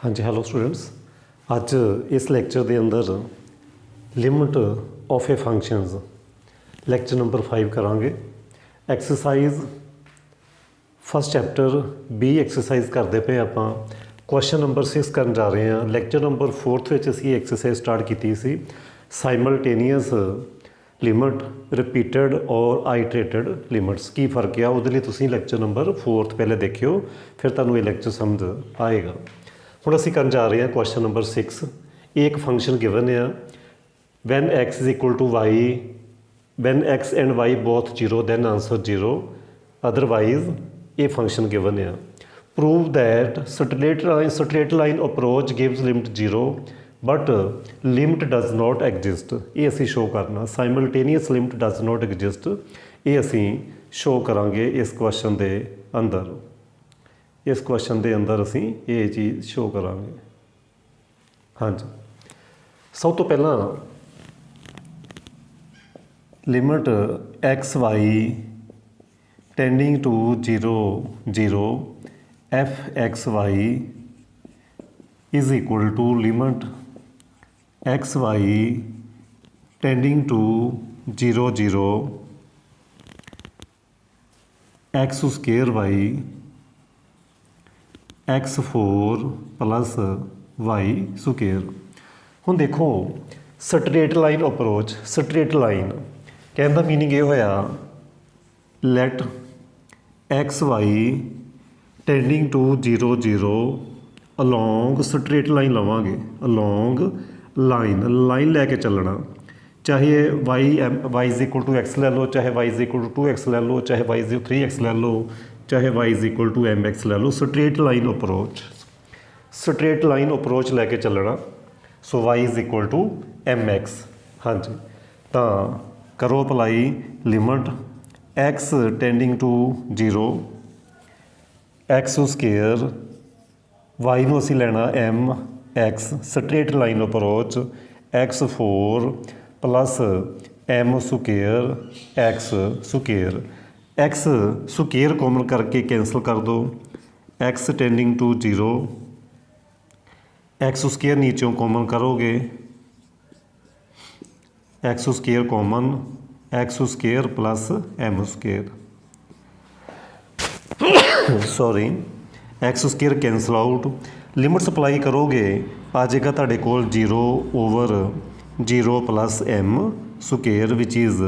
हाँ जी hello students, अज इस lecture के अंदर limit of a functions lecture number 5 करांगे। Exercise first chapter B exercise करते पे आप क्वेश्चन नंबर 6 कर जा रहे हैं। लैक्चर नंबर 4 में असी एक्सरसाइज स्टार्ट की सी साइमल्टेनियस लिमिट रिपीटेड और आइट्रेटेड लिमिट्स की फर्क है। वो तुम लैक्चर नंबर 4 पहले देखियो, फिर तुहानूं ये लैक्चर समझ आएगा। हुण असीं करन जा रहे हैं क्वेश्चन नंबर 6। एक फंक्शन गिवन है when x is equal to y, when x and y both 0 then answer 0, otherwise ये फंक्शन गिवन है। Prove that straight line approach gives limit 0 but limit does not exist. ये असीं show करना। Simultaneous limit does not exist, ये असीं show करांगे इस question के अंदर। इस क्वेश्चन के अंदर असी ये चीज़ शो करांगे। हाँ जी, सब तो पहला limit x y tending to 0 0 f x y is equal to limit x y tending to 0 0 x square y x4 plus y square. हुण देखो straight line approach, straight line कहने का मीनिंग ये होया let x y tending to 0 0 along straight line लवांगे, along line लैके चलना। चाहे y is equal to x ले लो, चाहे y is equal to 2x ले लो, चाहे वाई इज 3x ले लो, चाहे y is equal to mx ले लो। Straight line approach, straight line approach लैके चलना। So y is equal to mx। हाँ जी, तो करो apply limit x tending to 0 x square, y नूं असीं लैना mx, straight line approach x4 plus m square x square. X square common करके कैंसल कर दो, x tending to 0 x square नीचों कॉमन करोगे, x square common, x square plus m square, sorry x square cancel out. Limit supply करोगे आ जाएगा तुहाडे कोल 0 over 0 plus m square which is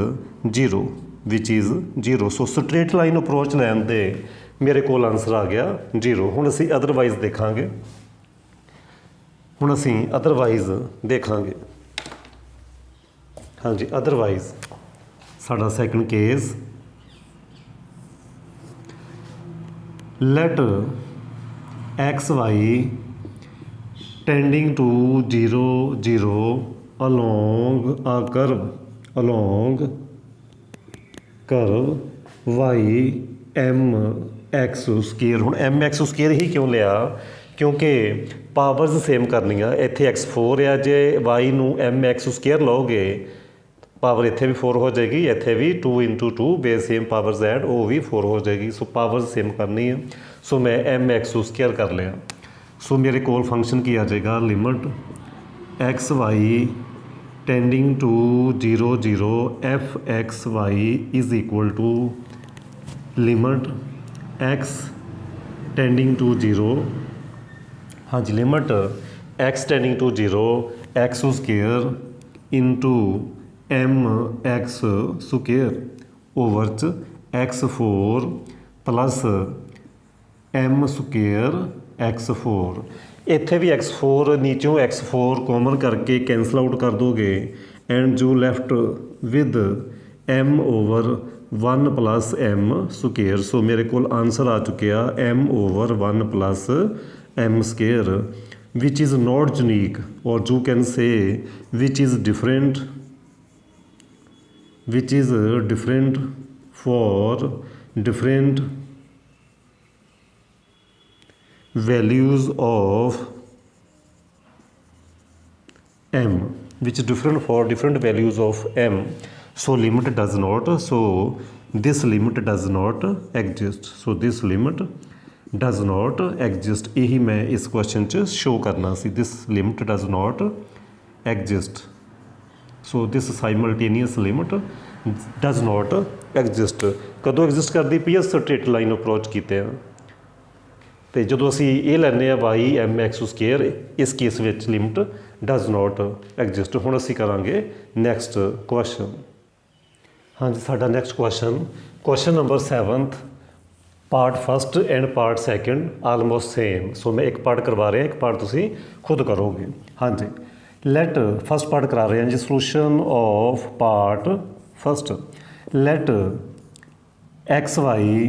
0। So straight line approach लैन दे मेरे को आंसर आ गया 0। हुण असीं अदरवाइज देखांगे, हुण असीं अदरवाइज देखांगे। हाँ जी, अदरवाइज साडा second case let x y tending to 0 0 along a curve y m x square. हुण एम एक्स स्क्वेयर ही क्यों लिया, क्योंकि पावर्स सेम करनियाँ। इत्थे x4 है, जे वाई नूं एम एक्स स्क्वेयर लोगे पावर इत्थे भी 4 हो जाएगी, इत्थे भी 2 × 2 बेस सेम पावर्स ऐड वो भी 4 हो जाएगी। सो पावर्स सेम करनी है। सो मैं एम एक्स स्क्वेयर कर लिया। सो मेरे कोल फंक्शन की आ जाएगा limit x y tending to 0 0 f x y is equal to limit x tending to 0। हाँ जी, limit x tending to 0 x square into m x square over x4 plus m square x4। इत्थे भी x4 नीचों x4 common करके cancel out कर दोगे and you left with m over 1 plus m square. So मेरे को answer आ चुकिया m over 1 plus m square which is not unique, और you can say which is different for different values of m, which is different for different values of m. So limit does not, so this limit does not exist. So this limit does not exist, यही मैं इस question च show करना सी। This limit does not exist, so this simultaneous limit does not exist कदों exist करती पई है, स्ट्रेट लाइन अप्रोच कीते हैं तो जो असी ये लैने वाई एम एक्स स्केयर, इस केस में लिमिट डज नॉट एग्जिस्ट। हुण असी करांगे नैक्सट क्वेश्चन। हाँ जी, साडा next question number 7th, part first and part second almost same. So मैं एक पार्ट करवा रहा, एक पार्ट तुसी खुद करोगे। हाँ जी, लेट फस्ट पार्ट करा रहे हैं जी, solution of part first. Let x y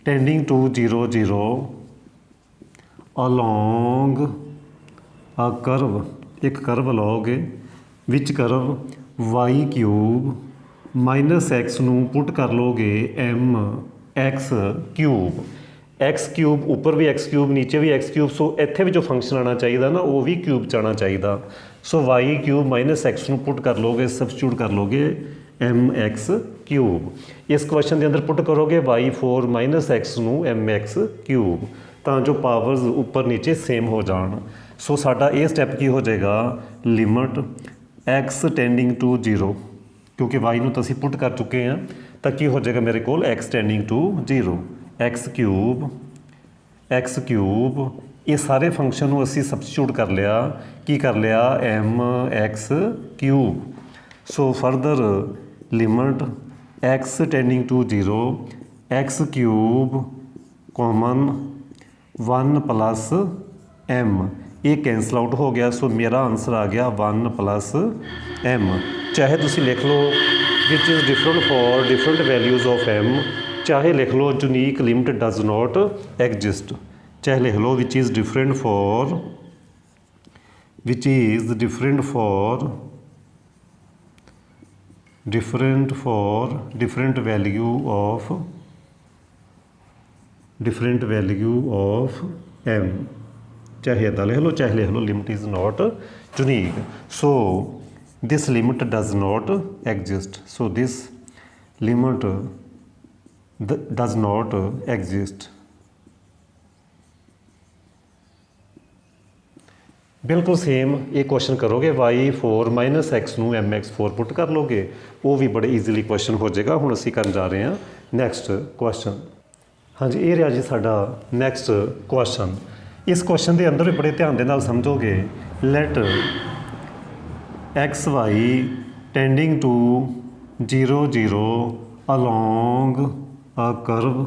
tending to 0 0 along a curve, एक कर्व लओगे which curve y cube minus x नूं पुट कर लोगे m x cube. X cube उपर भी एक्स क्यूब नीचे भी एक्स क्यूब, सो इत्थे भी जो फंक्शन आना चाहिए ना वो भी क्यूब च आना चाहिए। सो वाई क्यूब माइनस एक्स नूं पुट कर लोगे, सबस्टिट्यूट कर लोगे एम एक्स क्यूब। इस क्वेश्चन के अंदर पुट करोगे वाई 4 माइनस एक्स नूं एम एक्स क्यूब, तो जो पावर्स उपर नीचे सेम हो जान। सो साडा ये स्टैप की हो जाएगा, लिमिट एक्स टेंडिंग टू 0, क्योंकि वाई नूं तो असीं पुट कर चुके हैं, तो की हो जाएगा मेरे को x tending to 0 x cube. ये सारे फंक्शन नूं असीं सबस्टिट्यूट कर लिया, की कर लिया m x cube. So further limit x tending to 0 x cube common 1 plus m, ये कैंसल आउट हो गया। सो मेरा आंसर आ गया 1 प्लस एम। चाहे तुसी लिख लो which is different for different values of m, चाहे लिख लो unique limit does not exist, चाहे लिख लो which is different for different value of m, चाहे इदा लिख लो, चाहे लिख लो limit is not unique. So this limit does not exist, so this limit does not exist. बिल्कुल सेम ये क्वेश्चन करोगे, वाई 4 माइनस एक्स नूं एम एक्स 4 पुट कर लोगे, वो भी बड़े ईजीली क्वेश्चन हो जाएगा। हुण असीं करन जा रहे हैं नैक्सट क्वेश्चन। हाँ जी, ये रहा जी साडा नैक्सट क्वेश्चन। इस क्वेश्चन के अंदर भी बड़े ध्यान दे नाल समझोगे। Let x y tending to 0 0 along a curve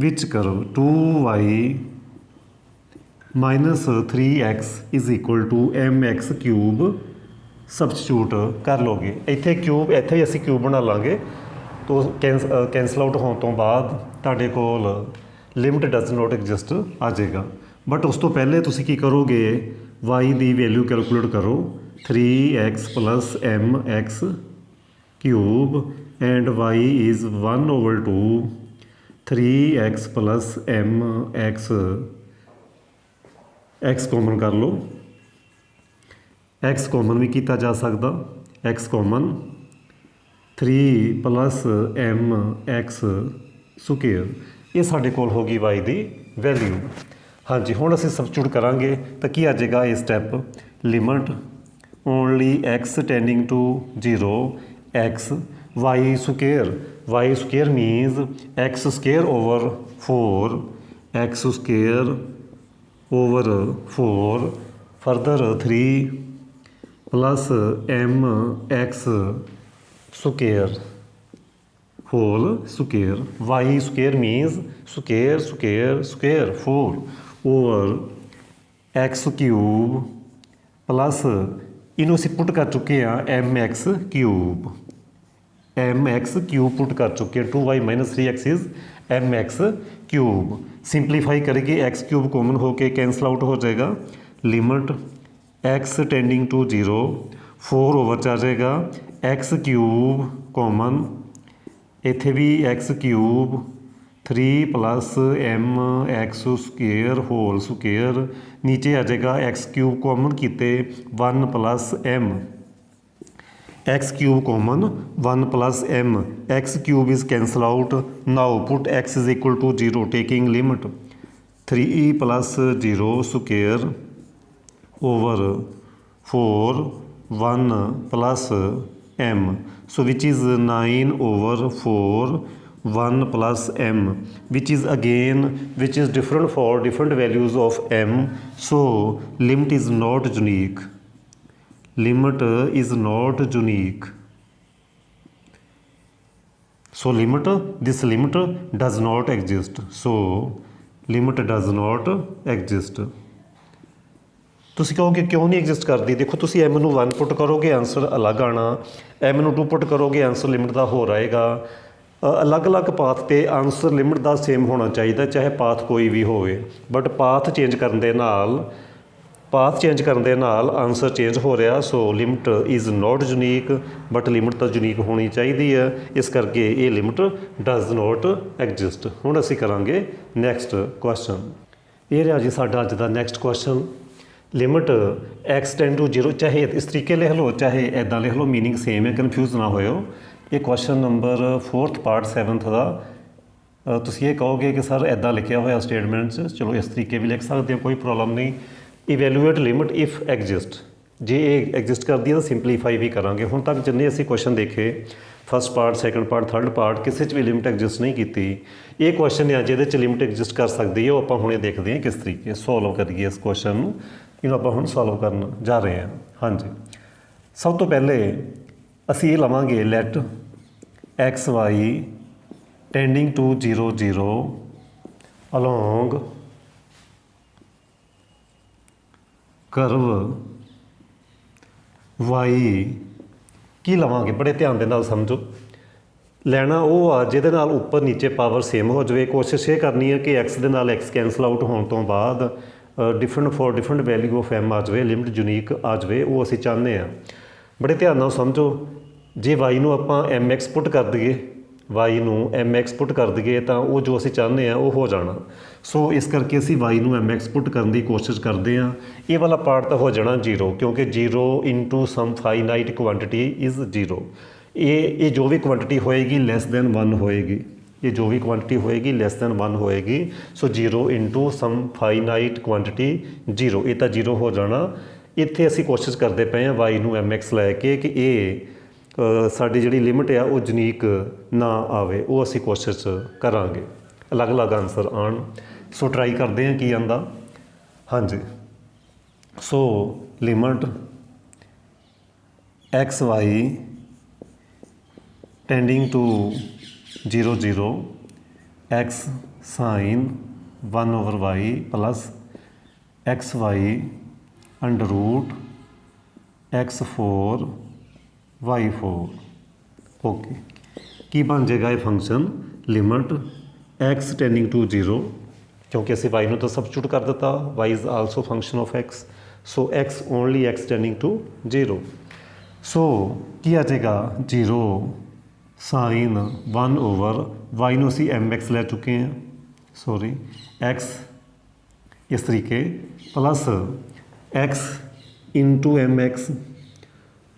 which curve 2y minus 3x is equal to m x cube substitute कर लोगे। इत्थे क्यूब, इत्थे ही असीं क्यूब बना लांगे, तो कैंसल आउट होने तो बाद तुहाडे कोल लिमिट डज नॉट एग्जिस्ट आ जाएगा। बट उस तो पहले तुसीं की करोगे, वाई की वैल्यू कैलकुलेट करो 3x plus m x cube and y is 1/2 3x plus m x common कर लो, एक्स कॉमन भी किया जा सकता, x common 3 plus m x square, ये साढ़े कोल होगी वाई की वैल्यू। हाँ जी, हुण असीं सबस्टिट्यूट करांगे तो की आ जाएगा ये step, limit only x tending to 0 x y square minus x square over 4 x square over 4 further 3 plus m x square whole square, y square minus square 4 over x cube plus इनू असीं put कर चुके हैं M x cube put कर चुके हैं। 2y minus 3x is m x cube. Simplify करेंगे, x cube common होके कैंसल आउट हो जाएगा। Limit x tending to 0 4 over आ जाएगा, एक्स क्यूब कॉमन, इत्थे भी x cube 3 plus m x square whole square, नीचे आ जाएगा एक्स क्यूब कॉमन किते 1 plus m x cube common 1 plus m, x cube is cancel out. Now put x is equal to 0, taking limit 3 plus 0 square over 4 1 plus m, so which is 9 over 4 1 plus m, which is different for different values of m, so limit is not unique. Limit is not unique. So this limit does not exist. So limit does not exist. ਤੁਸੀਂ ਕਹੋਗੇ ਕਿਉਂ ਨਹੀਂ exist ਕਰਦੀ? ਦੇਖੋ ਤੁਸੀਂ m ਨੂੰ 1 ਪੁੱਟ ਕਰੋਗੇ answer ਅਲੱਗ ਆਣਾ, m ਨੂੰ 2 ਪੁੱਟ ਕਰੋਗੇ ਆਂਸਰ ਲਿਮਿਟ ਦਾ ਹੋਰ ਆਏਗਾ। ਅਲੱਗ-ਅਲੱਗ ਪਾਥ ਤੇ ਆਂਸਰ ਲਿਮਿਟ ਦਾ ਸੇਮ ਹੋਣਾ ਚਾਹੀਦਾ, ਚਾਹੇ ਪਾਥ ਕੋਈ ਵੀ ਹੋਵੇ, ਬਟ ਪਾਥ ਚੇਂਜ ਕਰਨ ਦੇ ਨਾਲ ਆਂਸਰ ਚੇਂਜ ਹੋ ਰਿਹਾ। So limit is not unique, but limit ਤਾਂ ਯੂਨੀਕ ਹੋਣੀ ਚਾਹੀਦੀ ਹੈ, ਇਸ ਕਰਕੇ ਇਹ ਲਿਮਿਟ ਡਜ਼ ਨੋਟ ਐਗਜ਼ਿਸਟ। ਹੁਣ ਅਸੀਂ ਕਰਾਂਗੇ ਨੈਕਸਟ ਕੁਐਸਚਨ। ਇਹ ਰਿਹਾ ਜੀ ਸਾਡਾ ਅੱਜ ਦਾ next question. Limit x tend to 0, ਚਾਹੇ ਇਸ ਤਰੀਕੇ ਲਿਖ ਲਓ ਚਾਹੇ ਇੱਦਾਂ ਲਿਖ ਲਓ, ਮੀਨਿੰਗ ਸੇਮ ਹੈ, ਕਨਫਿਊਜ਼ ਨਾ ਹੋਇਓ। ਇਹ question number 4th part 7th ਦਾ। ਤੁਸੀਂ ਇਹ ਕਹੋਗੇ ਕਿ ਸਰ ਇੱਦਾਂ ਲਿਖਿਆ ਹੋਇਆ ਸਟੇਟਮੈਂਟ 'ਚ, ਚਲੋ ਇਸ ਤਰੀਕੇ ਵੀ ਲਿਖ ਸਕਦੇ ਹੋ, ਕੋਈ ਪ੍ਰੋਬਲਮ ਨਹੀਂ। ਇਵੈਲੂਏਟ ਲਿਮਿਟ ਇਫ ਐਗਜ਼ਿਸਟ, ਜੇ ਇਹ ਐਗਜ਼ਿਸਟ ਕਰਦੀ ਹੈ ਤਾਂ ਸਿੰਪਲੀਫਾਈ ਵੀ ਕਰਾਂਗੇ। ਹੁਣ ਤੱਕ ਜਿੰਨੇ ਅਸੀਂ ਕੁਐਸਚਨ ਦੇਖੇ, first part, second part, third part, ਕਿਸੇ 'ਚ ਵੀ ਲਿਮਿਟ ਐਗਜ਼ਿਸਟ ਨਹੀਂ ਕੀਤੀ। ਇਹ ਕੁਐਸਚਨ ਆ ਜਿਹਦੇ 'ਚ ਲਿਮਿਟ ਐਗਜ਼ਿਸਟ ਕਰ ਸਕਦੀ ਹੈ, ਉਹ ਆਪਾਂ ਹੁਣੇ ਦੇਖਦੇ ਹਾਂ ਕਿਸ ਤਰੀਕੇ ਸੋਲਵ ਕਰੀਏ ਇਸ ਕੁਐਸਚਨ ਨੂੰ। ਇਹਨੂੰ ਆਪਾਂ ਹੁਣ ਸੋਲਵ ਕਰਨ ਜਾ ਰਹੇ ਹਾਂ। ਹਾਂਜੀ, ਸਭ ਤੋਂ ਪਹਿਲੇ ਅਸੀਂ ਇਹ ਲਵਾਂਗੇ let x y tending to 0 0 along curve y। ਕੀ ਲਵਾਂਗੇ? ਬੜੇ ਧਿਆਨ ਦੇ ਨਾਲ ਸਮਝੋ। ਲੈਣਾ ਉਹ ਆ ਜਿਹਦੇ ਨਾਲ ਉੱਪਰ ਨੀਚੇ ਪਾਵਰ ਸੇਮ ਹੋ ਜਾਵੇ। ਕੋਸ਼ਿਸ਼ ਇਹ ਕਰਨੀ ਹੈ ਕਿ x ਦੇ ਨਾਲ x ਕੈਂਸਲ ਆਊਟ ਹੋਣ ਤੋਂ ਬਾਅਦ ਡਿਫਰੈਂਟ ਵੈਲਿਊ ਆਫ m ਆ ਜਾਵੇ, ਲਿਮਿਟ ਯੂਨੀਕ ਆ ਜਾਵੇ, ਉਹ ਅਸੀਂ ਚਾਹੁੰਦੇ ਹਾਂ। ਬੜੇ ਧਿਆਨ ਨਾਲ ਸਮਝੋ। ਜੇ y ਨੂੰ ਆਪਾਂ mx ਪੁੱਟ ਕਰ ਦਈਏ, ਤਾਂ ਉਹ ਜੋ ਅਸੀਂ ਚਾਹੁੰਦੇ ਹਾਂ ਉਹ ਹੋ ਜਾਣਾ। ਸੋ ਇਸ ਕਰਕੇ ਅਸੀਂ y ਨੂੰ mx ਪੁੱਟ ਕਰਨ ਦੀ ਕੋਸ਼ਿਸ਼ ਕਰਦੇ ਹਾਂ। ਇਹ ਵਾਲਾ ਪਾਰਟ ਤਾਂ ਹੋ ਜਾਣਾ 0, ਕਿਉਂਕਿ 0 into some finite quantity is 0। ਇਹ ਜੋ ਵੀ ਕੁਆਂਟਿਟੀ ਹੋਏਗੀ ਲੈਸ ਦੈਨ 1 ਹੋਏਗੀ, ਇਹ ਜੋ ਵੀ ਕੁਆਂਟਿਟੀ ਹੋਏਗੀ ਲੈਸ ਦੈਨ 1 ਹੋਏਗੀ। ਸੋ 0 ਇੰਟੂ ਸਮ ਫਾਈਨਾਈਟ ਕੁਆਂਟਿਟੀ 0, ਇਹ ਤਾਂ 0 ਹੋ ਜਾਣਾ। ਇੱਥੇ ਅਸੀਂ ਕੋਸ਼ਿਸ਼ ਕਰਦੇ ਪਏ ਹਾਂ y ਨੂੰ mx ਲੈ ਕੇ ਕਿ ਇਹ ਸਾਡੀ ਜਿਹੜੀ ਲਿਮਿਟ ਆ ਉਹ ਯੂਨੀਕ ਨਾ ਆਵੇ, ਉਹ ਅਸੀਂ ਕੋਸ਼ਿਸ਼ ਕਰਾਂਗੇ, ਅਲੱਗ-ਅਲੱਗ ਆਨਸਰ ਆਉਣ। ਸੋ ਟਰਾਈ ਕਰਦੇ ਹਾਂ ਕੀ ਆਉਂਦਾ। ਹਾਂਜੀ, so limit x y tending to 0 0 x sine 1 over y plus x y under root x4 y4। Okay, ਕੀ ਬਣ ਜਾਏਗਾ ਇਹ function? Limit x tending to 0, ਕਿਉਂਕਿ ਅਸੀਂ y ਨੂੰ ਤਾਂ ਸਬਸਟੀਟਿਊਟ ਕਰ ਦਿੱਤਾ, y is also function of x, so x only x tending to 0। So ਕੀ ਆ ਜਾਏਗਾ? 0 ਸਾਈਨ 1 ਓਵਰ y ਨੂੰ ਅਸੀਂ mx ਲੈ ਚੁੱਕੇ ਹਾਂ, ਸੋਰੀ x ਇਸ ਤਰੀਕੇ, plus x into mx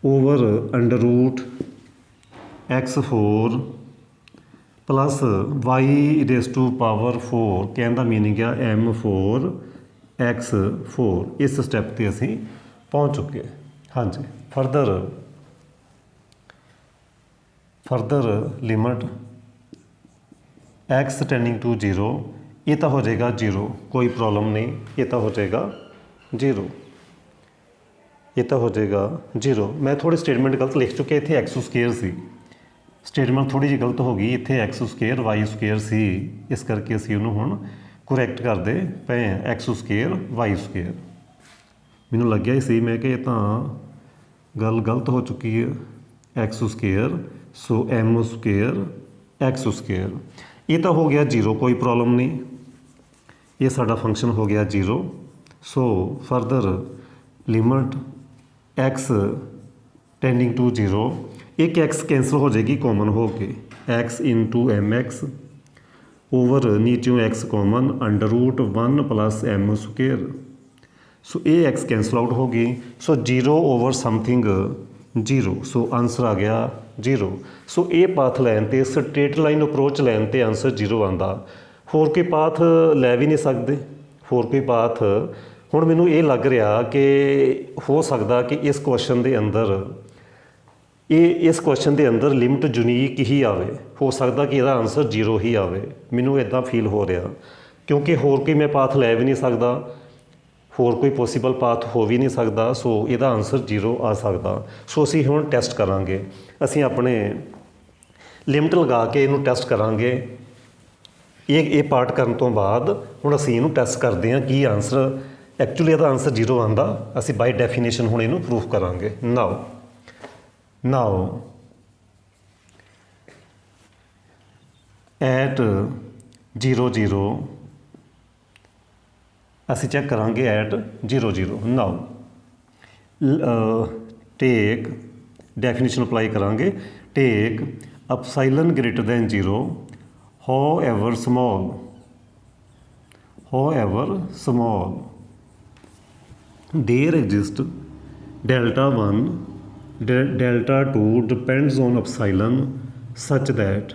over under root x4 plus y raise to power 4, ਕਹਿਣ ਦਾ ਮੀਨਿੰਗ ਆ m4 x4। ਇਸ ਸਟੈਪ 'ਤੇ ਅਸੀਂ ਪਹੁੰਚ ਚੁੱਕੇ। ਹਾਂਜੀ, further limit x tending to 0, ਇਹ ਤਾਂ ਹੋ ਜਾਏਗਾ 0, ਕੋਈ ਪ੍ਰੋਬਲਮ ਨਹੀਂ, ਇਹ ਤਾਂ ਹੋ ਜਾਏਗਾ 0, ਇਹ ਤਾਂ ਹੋ ਜਾਏਗਾ 0। ਮੈਂ ਥੋੜੀ ਸਟੇਟਮੈਂਟ ਗਲਤ ਲਿਖ ਚੁੱਕਿਆ, ਇੱਥੇ x ਸਕੁਏਅਰ ਸੀ, ਸਟੇਟਮੈਂਟ ਥੋੜੀ ਜਿਹੀ ਗਲਤ ਹੋ ਗਈ, ਇੱਥੇ x ਸਕੁਏਅਰ y ਸਕੁਏਅਰ ਸੀ, ਇਸ ਕਰਕੇ ਅਸੀਂ ਉਹਨੂੰ ਹੁਣ ਕਰੈਕਟ ਕਰਦੇ ਪਏ ਹਾਂ, x ਸਕੁਏਅਰ y ਸਕੁਏਅਰ। ਮੈਨੂੰ ਲੱਗਿਆ ਹੀ ਸੀ ਮੈਂ ਕਿ ਇਹ ਤਾਂ ਗੱਲ ਗਲਤ ਹੋ ਚੁੱਕੀ ਹੈ, x ਸਕੁਏਅਰ, ਸੋ m ਸਕੁਏਅਰ x ਸਕੁਏਅਰ। ਇਹ ਤਾਂ ਹੋ ਗਿਆ 0, ਕੋਈ ਪ੍ਰੋਬਲਮ ਨਹੀਂ, ਇਹ ਸਾਡਾ ਫੰਕਸ਼ਨ ਹੋ ਗਿਆ 0। So further limit x tending to 0, ਇੱਕ x ਕੈਂਸਲ ਹੋ ਜਾਏਗੀ ਕਾਮਨ ਹੋ ਕੇ, x ਇੰਟੂ mx ਓਵਰ ਨੀਚੋਂ x common under root 1 plus m square. So ਇਹ x ਕੈਂਸਲ ਆਊਟ ਹੋ ਗਈ। So 0 over something 0। So answer आ गया 0। सो ये पाथ लैन ते स्ट्रेट लाइन अप्रोच लैन ते आंसर 0 आंदा। होर कोई पाथ लै भी नहीं सकते, होर कोई पाथ हुण मैनूं ये लग रहा कि हो सकदा कि इस क्वेश्चन दे अंदर इस क्वेश्चन के अंदर लिमिट यूनीक ही आवे, हो सकता कि इसका आंसर 0 ही आवे। मैनू इदा फील हो रहा क्योंकि होर कोई मैं पाथ लै भी नहीं सकता, होर कोई पॉसीबल पाथ हो भी नहीं सकता। सो इसका आंसर 0 आ सकता। सो असी हुण टैसट करांगे, असी अपने लिमिट लगा के इनू टैसट करांगे। ये पार्ट करन तो बाद हुण असी इनू टैसट करते हैं कि आंसर एक्चुअली इसका आंसर 0 आंदा। असी बाय डेफिनेशन हुण इनू प्रूफ करांगे। Now at 0 0 ਅਸੀਂ ਚੈੱਕ ਕਰਾਂਗੇ at 0 0। Now take definition apply ਕਰਾਂਗੇ। take epsilon greater than 0 however small there exist delta 1 delta 2 depends on epsilon such that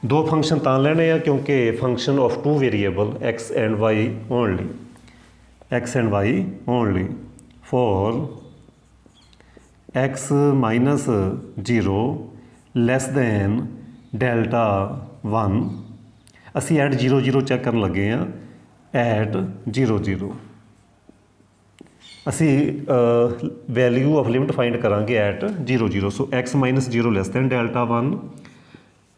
दो फंक्शन तां लेने आ क्योंकि function of two variable x and y only for x minus 0 less than delta 1 असी eight 0 0 check करन लगे हैं। Eight 0 0 असी value of limit find करांगे at 0 0। So x minus 0 less than delta 1,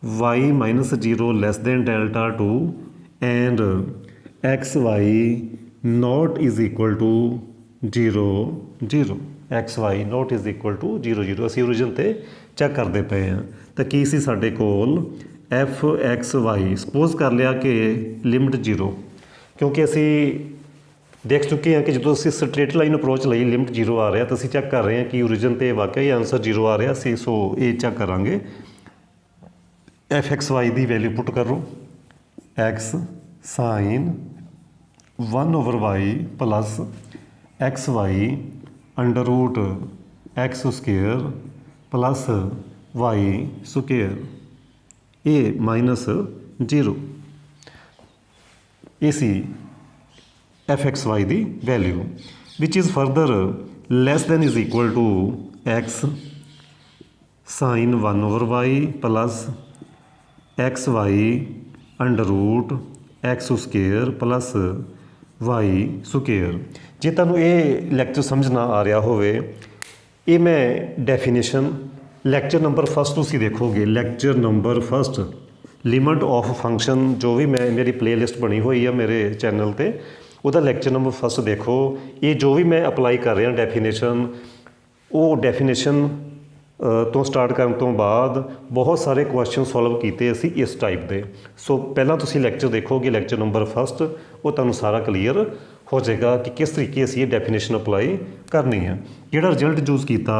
y minus 0 less than delta 2 and x y not is equal to 0 0। X y not is equal to 0 0 असी origin ते cheque करते पे हैं। तो की सी साडे कोल F x Y suppose कर लिया कि लिमिट 0, क्योंकि असी देख चुके हैं कि जो असी स्ट्रेट लाइन अप्रोच ਲਈ लिमिट 0 आ रहा तो असी चैक कर रहे हैं कि ओरिजिन ते वाकई आंसर 0 आ रहा। असी सो ये चैक करांगे। एफ एक्स वाई की वैल्यू पुट करो, x sine 1/y plus x y under root x square plus y square ए माइनस 0। ये सी एफ एक्स वाई की value which is further less than is equal to x sine 1/y plus x y under root x square plus y square. जे तुहानूं ये lecture समझ ना आ रहा होवे, ये मैं डेफिनेशन लैक्चर नंबर फस्ट तुसीं देखोगे। Lecture number first limit of function जो भी मैं मेरी प्ले लिस्ट बनी हुई है मेरे चैनल पर, ਉਹਦਾ ਲੈਕਚਰ ਨੰਬਰ ਫਸਟ ਦੇਖੋ। ਇਹ ਜੋ ਵੀ ਮੈਂ ਅਪਲਾਈ ਕਰ ਰਿਹਾ ਡੈਫੀਨੇਸ਼ਨ, ਉਹ ਡੈਫੀਨੇਸ਼ਨ ਤੋਂ ਸਟਾਰਟ ਕਰਨ ਤੋਂ ਬਾਅਦ ਬਹੁਤ ਸਾਰੇ ਕੁਐਸਚਨ ਸੋਲਵ ਕੀਤੇ ਅਸੀਂ ਇਸ ਟਾਈਪ ਦੇ। ਸੋ ਪਹਿਲਾਂ ਤੁਸੀਂ ਲੈਕਚਰ ਦੇਖੋਗੇ, ਲੈਕਚਰ ਨੰਬਰ ਫਸਟ, ਉਹ ਤੁਹਾਨੂੰ ਸਾਰਾ ਕਲੀਅਰ ਹੋ ਜਾਏਗਾ ਕਿ ਕਿਸ ਤਰੀਕੇ ਅਸੀਂ ਇਹ ਡੈਫੀਨੇਸ਼ਨ ਅਪਲਾਈ ਕਰਨੀ ਹੈ। ਜਿਹੜਾ ਰਿਜ਼ਲਟ ਚੂਜ਼ ਕੀਤਾ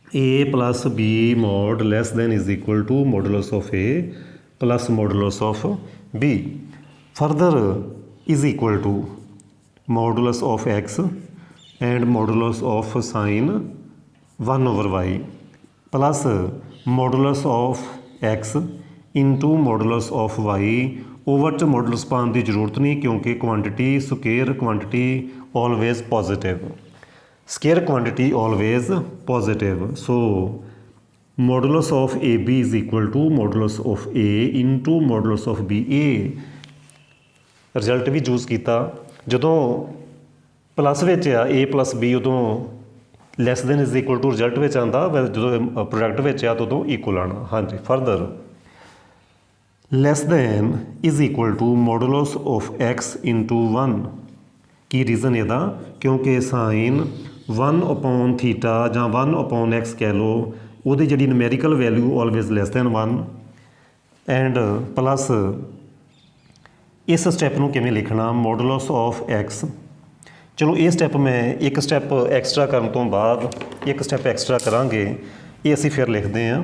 a plus b mod less than is equal to modulus of a plus modulus of b further is equal to modulus of x and modulus of sin 1/y plus modulus of x into modulus of y। Over च modulus पाने की जरूरत नहीं क्योंकि quantity square quantity always positive, square quantity always positive. So modulus of a b is equal to modulus of a into modulus of b. ए result भी choose किया जदों प्लस विच आ ए प्लस बी उदों less than is equal to result में आता, जो product में आ तो उदों इक्वल आना। हाँ जी, further less than is equal to modulus of x into 1। की रीज़न ਇਹਦਾ क्योंकि साइन 1/θ ਜਾਂ 1/x कह लो ਉਹਦੀ ਜਿਹੜੀ numerical value always lace than 1 and plus इस स्टैप ਨੂੰ ਕਿਵੇਂ ਲਿਖਣਾ ਮੋਡੂਲਸ ਆਫ x। ਚਲੋ ਇਹ ਸਟੈਪ ਮੈਂ ਇੱਕ ਸਟੈਪ ਐਕਸਟਰਾ ਕਰਨ ਤੋਂ ਬਾਅਦ ਇੱਕ ਸਟੈਪ ਐਕਸਟਰਾ ਕਰਾਂਗੇ। ਇਹ ਅਸੀਂ ਫਿਰ ਲਿਖਦੇ ਹਾਂ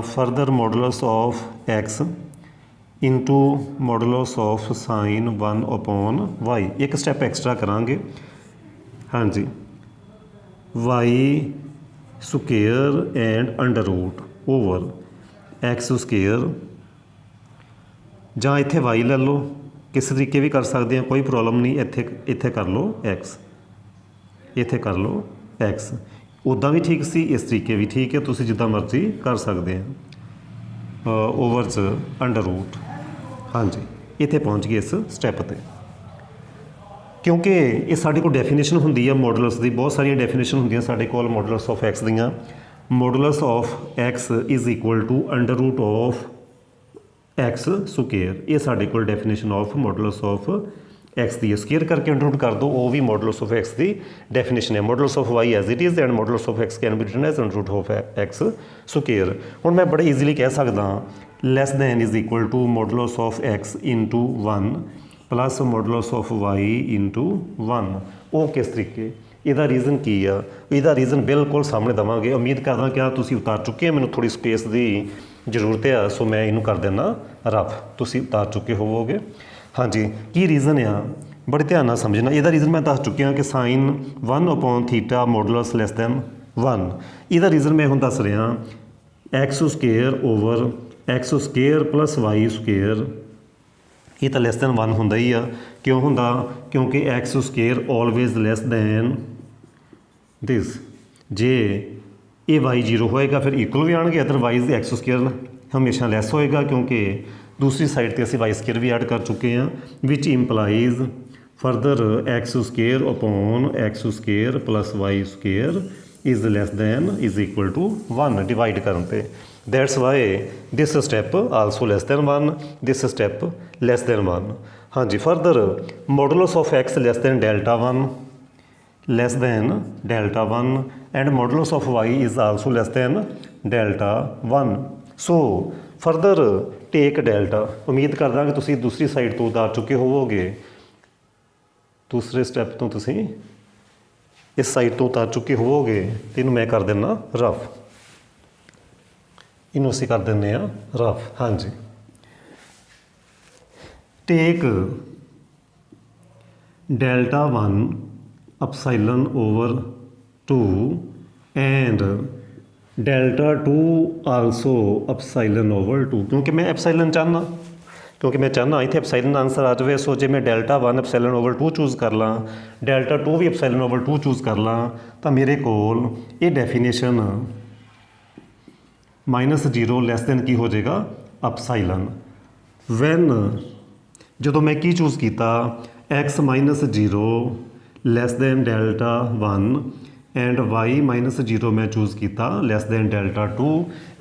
further modulus of x into modulus of sine 1/y। एक स्टैप एक्सट्रा करांगे। हाँ जी, y square and under root over x square, ਜਾਂ ਇੱਥੇ वाई ਲੈ ਲਓ, किस तरीके भी कर सकते हैं, कोई प्रॉब्लम नहीं। ਇੱਥੇ ਇੱਥੇ ਕਰ ਲਓ एक्स, ਇੱਥੇ ਕਰ ਲਓ एक्स, ਉੱਦਾਂ ਵੀ ਠੀਕ ਸੀ, ਇਸ ਤਰੀਕੇ ਵੀ ਠੀਕ ਹੈ, ਤੁਸੀਂ ਜਿੱਦਾਂ ਮਰਜ਼ੀ ਕਰ ਸਕਦੇ ਆ। ਓਵਰ 'ਚ ਅੰਡਰ ਰੂਟ, ਹਾਂਜੀ ਇੱਥੇ ਪਹੁੰਚ ਗਏ ਇਸ ਸਟੈਪ 'ਤੇ। ਕਿਉਂਕਿ ਇਹ ਸਾਡੇ ਕੋਲ ਡੈਫੀਨੇਸ਼ਨ ਹੁੰਦੀ ਆ ਮੋਡੂਲਸ ਦੀ, ਬਹੁਤ ਸਾਰੀਆਂ ਡੈਫੀਨੇਸ਼ਨ ਹੁੰਦੀਆਂ ਸਾਡੇ ਕੋਲ ਮੋਡੂਲਸ ਆਫ ਐਕਸ ਦੀਆਂ। Modulus of x is equal to under root of x square, ये साढ़े को definition of modulus of x की स्क्वेयर करके अंडर रूट कर दो, वो भी मॉडुलस ऑफ एक्स की डेफिनेशन है। Modulus of y as it is and modulus of x can be written as under root of x square. हुण मैं बड़े ईजीली कह सकदा less than is equal to modulus of x into 1 plus modulus of y into 1। वो किस तरीके, ਇਹਦਾ reason ਕੀ ਆ, ਇਹਦਾ ਰੀਜ਼ਨ ਬਿਲਕੁਲ ਸਾਹਮਣੇ ਦੇਵਾਂਗੇ। ਉਮੀਦ ਕਰਦਾ ਕਿ ਤੁਸੀਂ ਉਤਾਰ ਚੁੱਕੇ ਹੋ, ਮੈਨੂੰ ਥੋੜੀ ਸਪੇਸ ਦੀ ਜ਼ਰੂਰਤ ਆ, ਸੋ ਮੈਂ ਇਹਨੂੰ ਕਰ ਦਿੰਦਾ ਰਫ, ਤੁਸੀਂ ਉਤਾਰ ਚੁੱਕੇ ਹੋਵੋਗੇ। ਹਾਂਜੀ, ਕੀ ਰੀਜ਼ਨ ਆ, ਬੜੇ ਧਿਆਨ ਨਾਲ ਸਮਝਣਾ। ਇਹਦਾ ਰੀਜ਼ਨ ਮੈਂ ਦੱਸ ਚੁੱਕਿਆ ਕਿ ਸਾਈਨ 1/θ ਮੋਡੂਲਸ ਲੈਸ ਦੈਨ 1। ਇਹਦਾ ਰੀਜ਼ਨ ਮੈਂ ਹੁਣ ਦੱਸ ਰਿਹਾ, x square over x square plus y square, ये तो लैस दैन 1 ਹੁੰਦਾ ਹੀ ਆ। क्यों ਹੁੰਦਾ, क्योंकि x square always less than this. जे ये वाई 0 होएगा फिर इक्वल भी आएंगे, अदरवाइज एक्स स्क्वेयर हमेशा लैस होएगा, क्योंकि दूसरी साइड पर असी वाई स्क्वेयर भी ऐड कर चुके हैं, which implies further x square upon x square plus y square is less than is equal to 1 divide करने पे। That's why this step also less than 1, this step less than 1। हाँ जी, further modulus of x less than delta 1, less than delta 1 and modulus of y is also less than delta 1। So further take delta. उम्मीद करदा कि तुसीं दूसरी side तो उतार चुके होवोगे, दूसरे स्टैप तो तुसीं इस साइड तो उतार चुके होवोगे। तो इनू मैं कर देना रफ, इनू असीं कर दिंदे आ रफ। हाँ जी, take delta 1 epsilon over 2 and delta 2 also epsilon over 2, क्योंकि मैं एप्साइलन चाहना, क्योंकि मैं चाहना इतने एप्साइलन आंसर आ जाए। सो जे मैं डेल्टा 1 एप्साइलन ओवर 2 चूज़ कर ला, डेल्टा 2 भी एप्साइलन ओवर 2 चूज़ कर ला, तो मेरे कोल ये डेफिनेशन -0 लैस दैन की हो जाएगा अपसाइलन। वैन जो मैं की चूज़ किया x -0 less than delta 1 and y -0 मैं चूज़ किया less than delta 2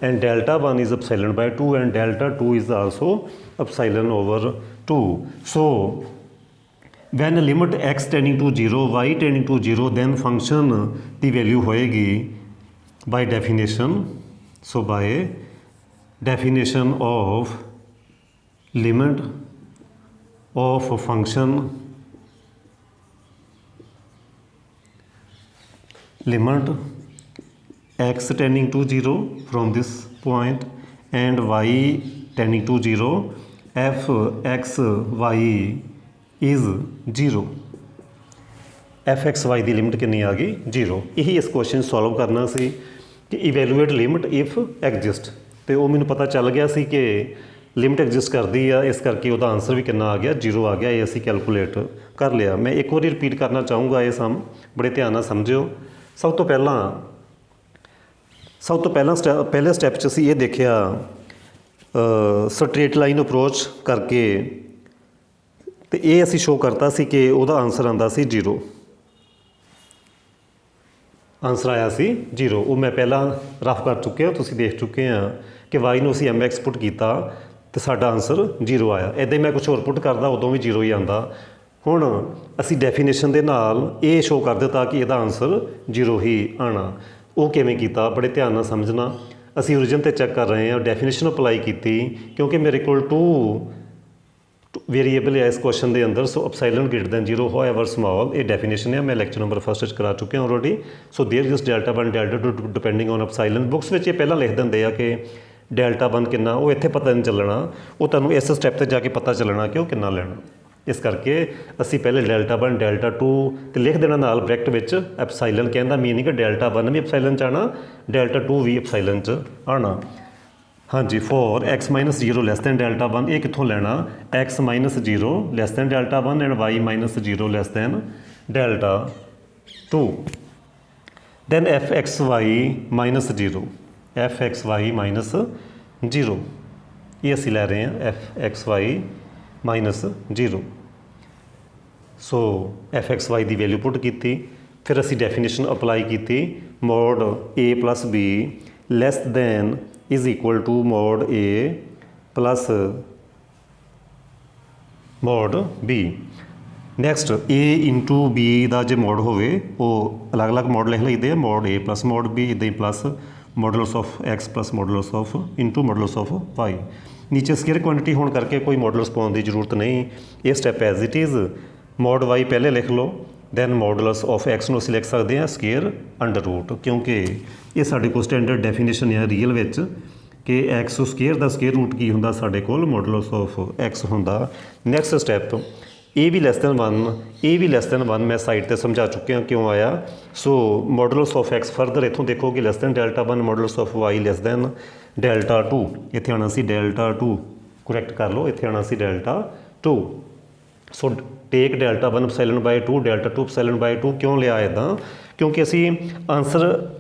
and delta 1 is epsilon by 2 and delta 2 is also epsilon over 2। So when limit x tending to 0 y tending to 0 then function की value होएगी by definition. So by definition of limit of function limit x tending to 0 from this point and y tending to 0 f x y is 0। F x y की limit कितनी आ गई 0। यही इस question solve करना सी कि evaluate limit if exist, तो वो मैंने पता चल गया सी कि लिमिट एग्जिस्ट करती है, इस करके उसका आंसर भी कितना आ गया 0 आ गया। ये असी कैलकुलेट कर लिया। मैं एक बार रिपीट करना चाहूँगा, ये सम बड़े ध्यान नाल समझियो। सब तो पहला पहले स्टैप च असीं ये देखिया स्ट्रेट लाइन अप्रोच करके, तो ये असीं शो करता सी कि उसका आंसर आंदा सी 0, आंसर आया सी 0। वो मैं पहला रफ कर चुके हो, तुसीं देख चुके हैं कि वाई नूं असीं एम एक्स पुट किया तो साडा आंसर 0 आया। इदां मैं कुछ होर पुट करदा उदों भी 0 ही आंदा। हुण असी डेफिनेशन दे नाल ये शो कर दिता कि इसदा आंसर 0 ही आना। वो किवें कीता, बड़े ध्यान नाल समझना। असी ओरिजिन ते चैक कर रहे हैं, डेफिनेशन अप्लाई की, क्योंकि मेरे को 2 वेरीएबल है इस क्वेश्चन के अंदर। सो अपसाइलन ग्रेटर दैन 0 हो एवर स्मॉल, ये डेफिनेशन है, मैं लैक्चर नंबर 1 करा चुके हैं already. So there is delta 1 delta 2 depending on epsilon. Books में ये पहला लिख देंगे कि डेल्टा 1 कितना, वो इत्थे पता नहीं चलना, वो तुहानूं इस स्टैप पर जाके पता चलना कि वो कितना लेना। ਇਸ ਕਰਕੇ ਅਸੀਂ ਪਹਿਲੇ ਡੈਲਟਾ 1 ਡੈਲਟਾ 2 ਤੇ ਲਿਖ ਦੇਣਾ ਨਾਲ ਬ੍ਰੈਕਟ ਵਿੱਚ ਐਪਸਾਈਲਨ, ਕਹਿੰਦਾ ਮੀਨਿੰਗ ਡੈਲਟਾ 1 ਵੀ ਐਪਸਾਈਲਨ 'ਚ ਆਉਣਾ, ਡੈਲਟਾ 2 ਵੀ ਐਪਸਾਈਲਨ 'ਚ ਆਉਣਾ। ਹਾਂਜੀ, for x minus 0 less than delta 1, ਇਹ ਕਿੱਥੋਂ ਲੈਣਾ, x minus 0 less than delta 1 and y minus 0 less than delta 2। Then f x y minus 0, f x y minus 0, ਇਹ ਅਸੀਂ ਲੈ ਰਹੇ ਹਾਂ f x y minus 0। So f x y ਦੀ value put ਕੀਤੀ, ਫਿਰ ਅਸੀਂ ਡੈਫੀਨੇਸ਼ਨ ਅਪਲਾਈ ਕੀਤੀ, mod a plus b less then is equal to mod a plus mod b। Next a into b ਦਾ ਜੇ ਮੋਡ ਹੋਵੇ ਉਹ ਅਲੱਗ-ਅਲੱਗ ਮੋਡ ਲਿਖ ਲਈਦੇ ਆ, mod a plus mod b, ਇੱਦਾਂ ਹੀ plus modulus of x plus modulus of into modulus of y। ਨੀਚੇ ਸਕੇਅਰ ਕੁਆਂਟਿਟੀ ਹੋਣ ਕਰਕੇ ਕੋਈ ਮੋਡੂਲਸ ਪਾਉਣ ਦੀ ਜ਼ਰੂਰਤ ਨਹੀਂ, ਇਹ step as it is. Mod y ਪਹਿਲੇ ਲਿਖ ਲਓ, ਦੈਨ ਮੋਡੂਲਸ ਆਫ x ਨੂੰ ਅਸੀਂ ਲਿਖ ਸਕਦੇ ਹਾਂ ਸਕੇਅਰ ਅੰਡਰ ਰੂਟ, ਕਿਉਂਕਿ ਇਹ ਸਾਡੇ ਕੋਲ ਸਟੈਂਡਰਡ ਡੈਫੀਨੇਸ਼ਨ ਹੈ ਰੀਅਲ ਵਿੱਚ ਕਿ x ਸਕੇਅਰ ਦਾ ਸਕੇਅਰ ਰੂਟ ਕੀ ਹੁੰਦਾ, ਸਾਡੇ ਕੋਲ ਮੋਡੂਲਸ ਆਫ x ਹੁੰਦਾ। ਨੈਕਸਟ ਸਟੈਪ a ਵੀ ਲੈਸ ਦੈਨ 1, a ਵੀ ਲੈਸ ਦੈਨ 1 ਮੈਂ ਸਾਈਡ ਤੇ ਸਮਝਾ ਚੁੱਕਿਆ ਕਿਉਂ ਆਇਆ। So modulus of x further ਇੱਥੋਂ ਦੇਖੋਗੇ less than delta 1, modulus of y less than delta 2, ਇੱਥੇ ਆਉਣਾ ਸੀ ਡੈਲਟਾ 2, ਕਰੈਕਟ ਕਰ ਲਓ, ਇੱਥੇ ਆਉਣਾ ਸੀ ਡੈਲਟਾ 2। ਸੋ ਟੇਕ ਡੈਲਟਾ 1 ਐਪਸਾਈਲਨ ਬਾਈ 2 ਡੈਲਟਾ 2 ਐਪਸਾਈਲਨ ਬਾਈ 2 ਕਿਉਂ ਲਿਆ ਇੱਦਾਂ, ਕਿਉਂਕਿ ਅਸੀਂ ਆਨਸਰ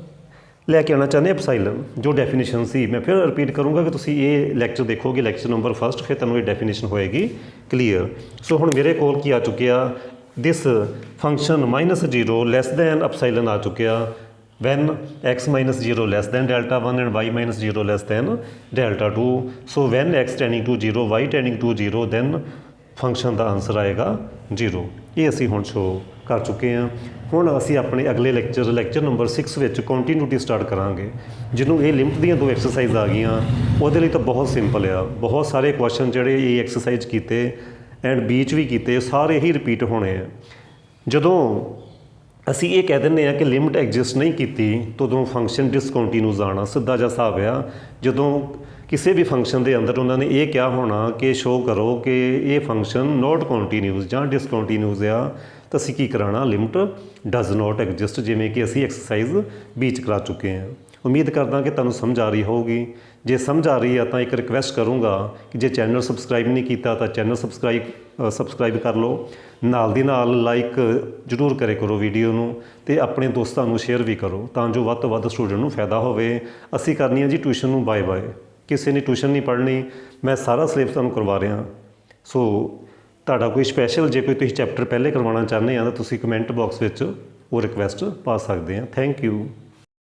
ਲੈ ਕੇ ਆਉਣਾ ਚਾਹੁੰਦੇ ਐਪਸਾਈਲਨ ਜੋ ਡੈਫੀਨੇਸ਼ਨ ਸੀ। ਮੈਂ ਫਿਰ ਰਿਪੀਟ ਕਰੂੰਗਾ ਕਿ ਤੁਸੀਂ ਇਹ ਲੈਕਚਰ ਦੇਖੋਗੇ, ਲੈਕਚਰ ਨੰਬਰ 1, ਫਿਰ ਤੁਹਾਨੂੰ ਇਹ ਡੈਫੀਨੇਸ਼ਨ ਹੋਏਗੀ ਕਲੀਅਰ। ਸੋ ਹੁਣ ਮੇਰੇ ਕੋਲ ਕੀ ਆ ਚੁੱਕਿਆ, ਦਿਸ ਫੰਕਸ਼ਨ ਮਾਈਨਸ 0 ਲੈਸ ਦੈਨ ਐਪਸਾਈਲਨ ਆ ਚੁੱਕਿਆ when x minus 0 less than delta 1 and y minus 0 less than delta 2। so when x tending to 0 y tending to 0 then function the answer ਆਏਗਾ 0। ਇਹ ਅਸੀਂ ਹੁਣ ਸ਼ੋ ਕਰ ਚੁੱਕੇ ਹਾਂ। ਹੁਣ ਅਸੀਂ ਆਪਣੇ ਅਗਲੇ ਲੈਕਚਰ ਨੰਬਰ 6 ਵਿੱਚ ਕੰਟੀਨਿਊਟੀ ਸਟਾਰਟ ਕਰਾਂਗੇ, ਜਿਹਨੂੰ ਇਹ ਲਿਮਟ ਦੀਆਂ 2 ਐਕਸਰਸਾਈਜ਼ ਆ ਗਈਆਂ। ਉਹਦੇ ਲਈ ਤਾਂ ਬਹੁਤ ਸਿੰਪਲ ਆ, ਬਹੁਤ ਸਾਰੇ ਕੁਐਸਚਨ ਜਿਹੜੇ ਇਹ ਐਕਸਰਸਾਈਜ਼ ਕੀਤੇ ਐਂਡ ਬੀਚ ਵੀ ਕੀਤੇ, ਸਾਰੇ ਹੀ ਰਿਪੀਟ ਹੋਣੇ ਆ। ਜਦੋਂ ਅਸੀਂ ਇਹ ਕਹਿ ਦਿੰਦੇ ਹਾਂ ਕਿ ਲਿਮਟ ਐਗਜ਼ਿਸਟ ਨਹੀਂ ਕੀਤੀ ਤਾਂ ਉਦੋਂ ਫੰਕਸ਼ਨ ਡਿਸਕੰਟੀਨਿਊਸ ਆਉਣਾ, ਸਿੱਧਾ ਜਿਹਾ ਹਿਸਾਬ ਆ। ਜਦੋਂ ਕਿਸੇ ਵੀ ਫੰਕਸ਼ਨ ਦੇ ਅੰਦਰ ਉਹਨਾਂ ਨੇ ਇਹ ਕਿਹਾ ਹੋਣਾ ਕਿ ਸ਼ੋਅ ਕਰੋ ਕਿ ਇਹ ਫੰਕਸ਼ਨ ਨੋਟ ਕੰਟੀਨਿਊਸ ਜਾਂ ਡਿਸਕੰਟੀਨਿਊਸ ਆ, ਤਾਂ ਅਸੀਂ ਕੀ ਕਰਾਉਣਾ, ਲਿਮਟ ਡਜ਼ ਨੋਟ ਐਗਜ਼ਿਸਟ, ਜਿਵੇਂ ਕਿ ਅਸੀਂ ਐਕਸਰਸਾਈਜ਼ ਬੀਚ ਕਰਾ ਚੁੱਕੇ ਹਾਂ। ਉਮੀਦ ਕਰਦਾ ਕਿ ਤੁਹਾਨੂੰ ਸਮਝ ਆ ਰਹੀ ਹੋਊਗੀ। ਜੇ ਸਮਝ ਆ ਰਹੀ ਆ ਤਾਂ ਇੱਕ ਰਿਕਵੈਸਟ ਕਰੂੰਗਾ ਕਿ ਜੇ ਚੈਨਲ ਸਬਸਕ੍ਰਾਈਬ ਨਹੀਂ ਕੀਤਾ ਤਾਂ ਚੈਨਲ ਸਬਸਕ੍ਰਾਈਬ ਕਰ ਲਓ, ਨਾਲ ਦੀ ਨਾਲ ਲਾਈਕ ਜ਼ਰੂਰ ਕਰੇ ਕਰੋ ਵੀਡੀਓ ਨੂੰ, ਅਤੇ ਆਪਣੇ ਦੋਸਤਾਂ ਨੂੰ ਸ਼ੇਅਰ ਵੀ ਕਰੋ ਤਾਂ ਜੋ ਵੱਧ ਤੋਂ ਵੱਧ ਸਟੂਡੈਂਟ ਨੂੰ ਫਾਇਦਾ ਹੋਵੇ। ਅਸੀਂ ਕਰਨੀ ਹੈ ਜੀ ਟਿਊਸ਼ਨ ਨੂੰ ਬਾਏ, ਕਿਸੇ ਨੇ ਟਿਊਸ਼ਨ ਨਹੀਂ ਪੜ੍ਹਨੀ, ਮੈਂ ਸਾਰਾ ਸਿਲੇਬਸ ਤੁਹਾਨੂੰ ਕਰਵਾ ਰਿਹਾ। ਸੋ ਤੁਹਾਡਾ ਕੋਈ ਸਪੈਸ਼ਲ ਜੇ ਕੋਈ ਤੁਸੀਂ ਚੈਪਟਰ ਪਹਿਲੇ ਕਰਵਾਉਣਾ ਚਾਹੁੰਦੇ ਆ ਤਾਂ ਤੁਸੀਂ ਕਮੈਂਟ ਬਾਕਸ ਵਿੱਚ ਉਹ ਰਿਕਵੈਸਟ ਪਾ ਸਕਦੇ ਆ। Thank you.